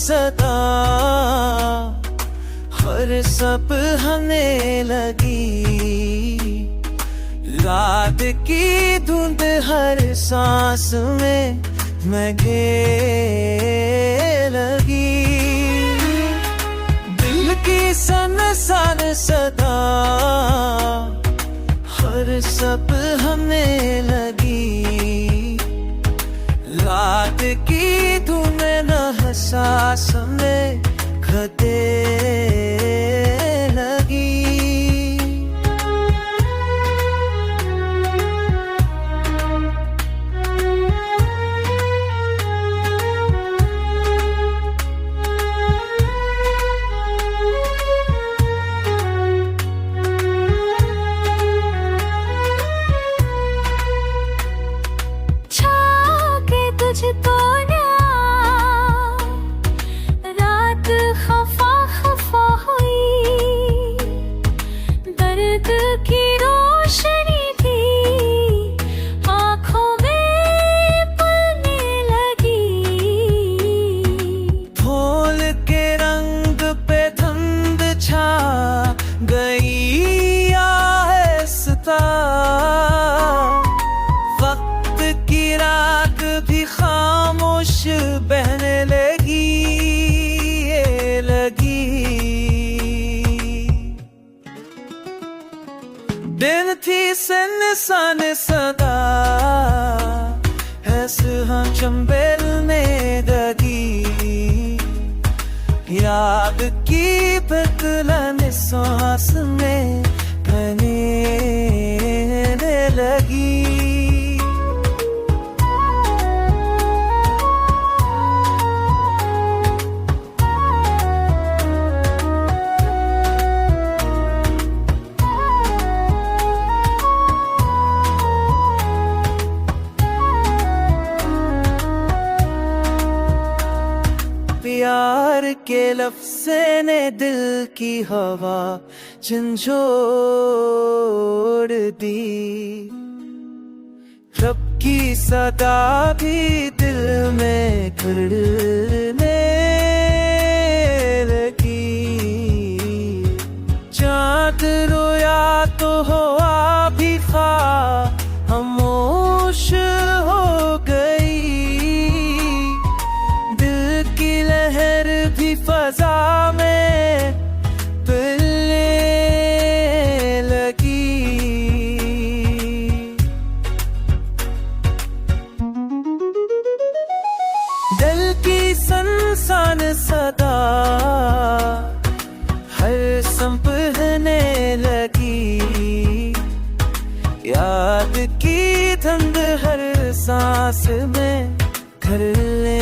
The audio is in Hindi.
सदा हर सब हमें लगी, रात की धुंध हर सांस में महके लगी। दिल की सन सदा हर सब हमें लगी, रात की धुन न सांस में खते लगी। तुझको ना रात खफा खफा हुई, दर्द की रोशनी थी आँखों में पलने लगी। फूल के रंग पे धुंध छा गई आहिस्ता, वक्त की रात भी खामोश बहने लगी। दिन थी सन सदा है सुहा चंबेल में दगी, याद की बदलन सांस में बहने लगी। प्यार के लफ्ज़ ने दिल की हवा झंझोड़ दी, रब की सदा भी दिल में करने लगी। चाँद रोया तो हवा भी खामोश हो गई, भी फजा में पिलने लगी। दिल की सन सदा हर संपने लगी, याद की धुंध हर सांस में घरने